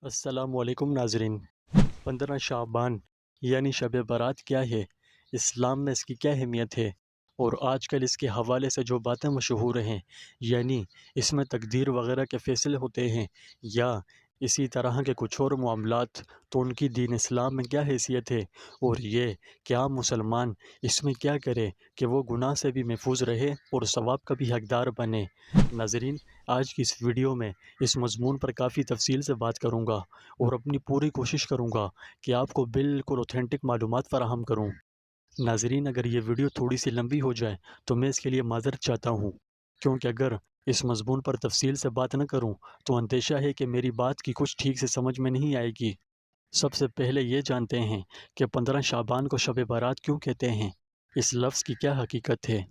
السلام علیکم ناظرین۔ 15 شعبان یعنی شب برات کیا ہے، اسلام میں اس کی کیا اہمیت ہے، اور آج کل اس کے حوالے سے جو باتیں مشہور ہیں، یعنی اس میں تقدیر وغیرہ کے فیصلے ہوتے ہیں یا اسی طرح کے کچھ اور معاملات، تو ان کی دین اسلام میں کیا حیثیت ہے، اور یہ کہ عام مسلمان اس میں کیا کرے کہ وہ گناہ سے بھی محفوظ رہے اور ثواب کا بھی حقدار بنے۔ ناظرین، آج کی اس ویڈیو میں اس مضمون پر کافی تفصیل سے بات کروں گا اور اپنی پوری کوشش کروں گا کہ آپ کو بالکل اوتھینٹک معلومات فراہم کروں۔ ناظرین، اگر یہ ویڈیو تھوڑی سی لمبی ہو جائے تو میں اس کے لیے معذرت چاہتا ہوں، کیونکہ اگر اس مضمون پر تفصیل سے بات نہ کروں تو اندیشہ ہے کہ میری بات کی کچھ ٹھیک سے سمجھ میں نہیں آئے گی۔ سب سے پہلے یہ جانتے ہیں کہ 15 شعبان کو شب برات کیوں کہتے ہیں، اس لفظ کی کیا حقیقت ہے۔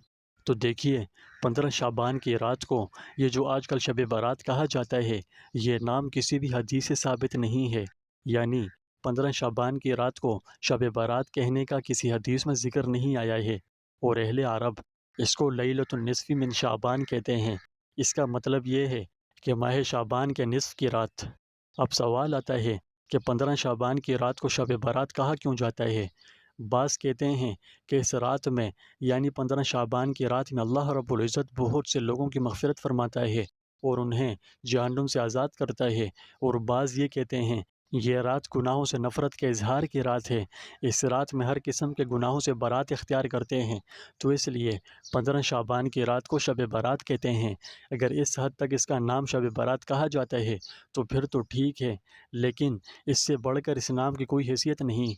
تو دیکھیے، 15 شعبان کی رات کو یہ جو آج کل شب برات کہا جاتا ہے، یہ نام کسی بھی حدیث سے ثابت نہیں ہے، یعنی 15 شعبان کی رات کو شب برات کہنے کا کسی حدیث میں ذکر نہیں آیا ہے، اور اہل عرب اس کو لیلۃ النصف من شعبان کہتے ہیں۔ اس کا مطلب یہ ہے کہ ماہ شعبان کے نصف کی رات۔ اب سوال آتا ہے کہ 15 شعبان کی رات کو شب برات کہا کیوں جاتا ہے۔ بعض کہتے ہیں کہ اس رات میں یعنی 15 شعبان کی رات میں اللہ رب العزت بہت سے لوگوں کی مغفرت فرماتا ہے اور انہیں جہنم سے آزاد کرتا ہے، اور بعض یہ کہتے ہیں یہ رات گناہوں سے نفرت کے اظہار کی رات ہے، اس رات میں ہر قسم کے گناہوں سے برات اختیار کرتے ہیں، تو اس لیے 15 شعبان کی رات کو شب برات کہتے ہیں۔ اگر اس حد تک اس کا نام شب برات کہا جاتا ہے تو پھر تو ٹھیک ہے، لیکن اس سے بڑھ کر اس نام کی کوئی حیثیت نہیں۔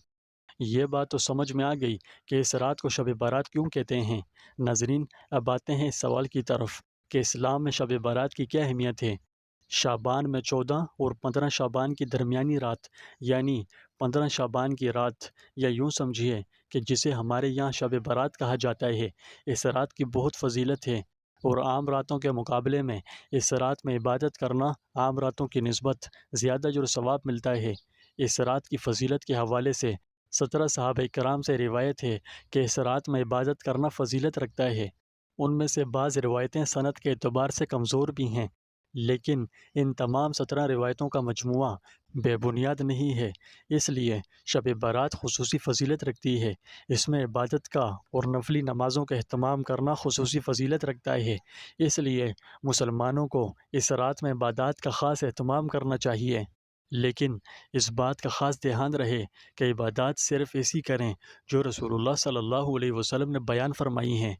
یہ بات تو سمجھ میں آ گئی کہ اس رات کو شب برات کیوں کہتے ہیں۔ ناظرین، اب آتے ہیں اس سوال کی طرف کہ اسلام میں شب برات کی کیا اہمیت ہے۔ شعبان میں 14 اور 15 شعبان کی درمیانی رات یعنی 15 شعبان کی رات، یا یوں سمجھیے کہ جسے ہمارے یہاں شب برات کہا جاتا ہے، اس رات کی بہت فضیلت ہے، اور عام راتوں کے مقابلے میں اس رات میں عبادت کرنا عام راتوں کی نسبت زیادہ اجر و ثواب ملتا ہے۔ اس رات کی فضیلت کے حوالے سے 17 صحابہ کرام سے روایت ہے کہ اس رات میں عبادت کرنا فضیلت رکھتا ہے۔ ان میں سے بعض روایتیں سند کے اعتبار سے کمزور بھی ہیں، لیکن ان تمام 17 روایتوں کا مجموعہ بے بنیاد نہیں ہے، اس لیے شب برات خصوصی فضیلت رکھتی ہے۔ اس میں عبادت کا اور نفلی نمازوں کا اہتمام کرنا خصوصی فضیلت رکھتا ہے، اس لیے مسلمانوں کو اس رات میں عبادات کا خاص اہتمام کرنا چاہیے، لیکن اس بات کا خاص دھیان رہے کہ عبادات صرف ایسی کریں جو رسول اللہ صلی اللہ علیہ وسلم نے بیان فرمائی ہیں۔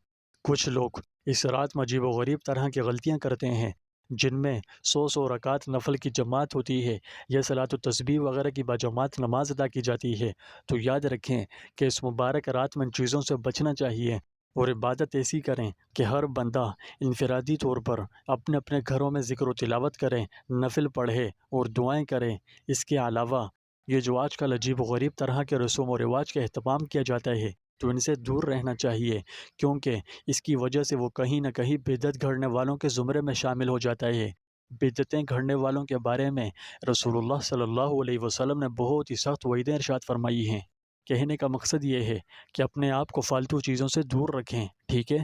کچھ لوگ اس رات میں عجیب و غریب طرح کی غلطیاں کرتے ہیں، جن میں 100 رکعت نفل کی جماعت ہوتی ہے یا صلاۃ التسبیح وغیرہ کی باجماعت نماز ادا کی جاتی ہے۔ تو یاد رکھیں کہ اس مبارک رات میں ان چیزوں سے بچنا چاہیے، اور عبادت ایسی کریں کہ ہر بندہ انفرادی طور پر اپنے اپنے گھروں میں ذکر و تلاوت کریں، نفل پڑھے اور دعائیں کریں۔ اس کے علاوہ یہ جو آج کل عجیب و غریب طرح کے رسوم و رواج کا اہتمام کیا جاتا ہے، تو ان سے دور رہنا چاہیے، کیونکہ اس کی وجہ سے وہ کہیں نہ کہیں بدعت گھڑنے والوں کے زمرے میں شامل ہو جاتا ہے۔ بدعتیں گھڑنے والوں کے بارے میں رسول اللہ صلی اللہ علیہ وسلم نے بہت ہی سخت وعیدیں ارشاد فرمائی ہیں۔ کہنے کا مقصد یہ ہے کہ اپنے آپ کو فالتو چیزوں سے دور رکھیں، ٹھیک ہے،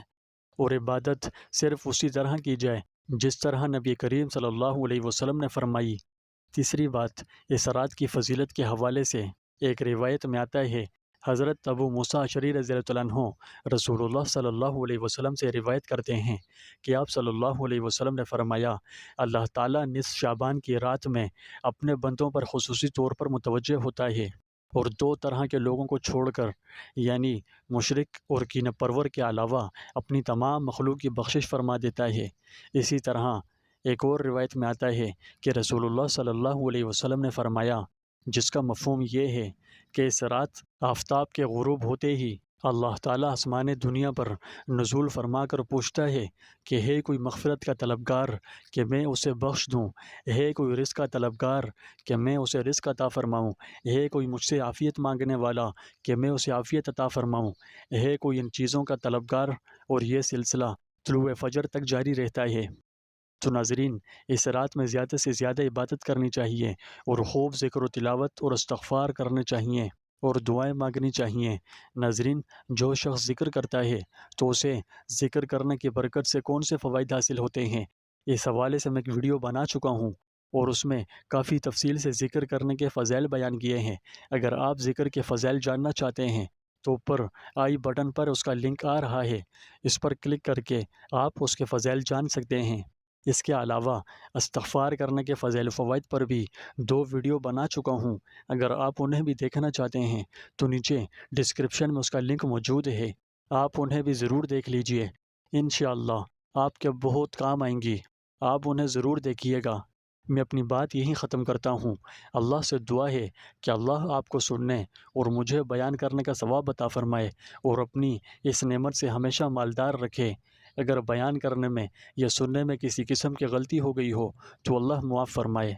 اور عبادت صرف اسی طرح کی جائے جس طرح نبی کریم صلی اللہ علیہ وسلم نے فرمائی۔ تیسری بات، اس رات کی فضیلت کے حوالے سے ایک روایت میں آتا ہے، حضرت ابو موسیٰ اشعری رضی اللہ عنہ رسول اللہ صلی اللہ علیہ وسلم سے روایت کرتے ہیں کہ آپ صلی اللہ علیہ وسلم نے فرمایا، اللہ تعالیٰ نصف شعبان کی رات میں اپنے بندوں پر خصوصی طور پر متوجہ ہوتا ہے، اور 2 طرح کے لوگوں کو چھوڑ کر یعنی مشرک اور کینہ پرور کے علاوہ اپنی تمام مخلوق کی بخشش فرما دیتا ہے۔ اسی طرح ایک اور روایت میں آتا ہے کہ رسول اللہ صلی اللہ علیہ وسلم نے فرمایا، جس کا مفہوم یہ ہے کہ اس رات آفتاب کے غروب ہوتے ہی اللہ تعالیٰ آسمان دنیا پر نزول فرما کر پوچھتا ہے کہ ہے کوئی مغفرت کا طلبگار کہ میں اسے بخش دوں، ہے کوئی رزق کا طلبگار کہ میں اسے رزق عطا فرماؤں، ہے کوئی مجھ سے عافیت مانگنے والا کہ میں اسے عافیت عطا فرماؤں، ہے کوئی ان چیزوں کا طلبگار، اور یہ سلسلہ طلوع فجر تک جاری رہتا ہے۔ تو ناظرین، اس رات میں زیادہ سے زیادہ عبادت کرنی چاہیے، اور خوب ذکر و تلاوت اور استغفار کرنے چاہیے اور دعائیں مانگنی چاہیے۔ ناظرین، جو شخص ذکر کرتا ہے تو اسے ذکر کرنے کی برکت سے کون سے فوائد حاصل ہوتے ہیں، اس حوالے سے میں ایک ویڈیو بنا چکا ہوں، اور اس میں کافی تفصیل سے ذکر کرنے کے فضائل بیان کیے ہیں۔ اگر آپ ذکر کے فضائل جاننا چاہتے ہیں تو اوپر آئی بٹن پر اس کا لنک آ رہا ہے، اس پر کلک کر کے آپ اس کے فضائل جان سکتے ہیں۔ اس کے علاوہ استغفار کرنے کے فضائل و فوائد پر بھی 2 ویڈیو بنا چکا ہوں۔ اگر آپ انہیں بھی دیکھنا چاہتے ہیں تو نیچے ڈسکرپشن میں اس کا لنک موجود ہے، آپ انہیں بھی ضرور دیکھ لیجئے۔ انشاءاللہ آپ کے بہت کام آئیں گی، آپ انہیں ضرور دیکھیے گا۔ میں اپنی بات یہیں ختم کرتا ہوں۔ اللہ سے دعا ہے کہ اللہ آپ کو سننے اور مجھے بیان کرنے کا ثواب عطا فرمائے اور اپنی اس نعمت سے ہمیشہ مالدار رکھے۔ اگر بیان کرنے میں یا سننے میں کسی قسم کی غلطی ہو گئی ہو تو اللہ معاف فرمائے۔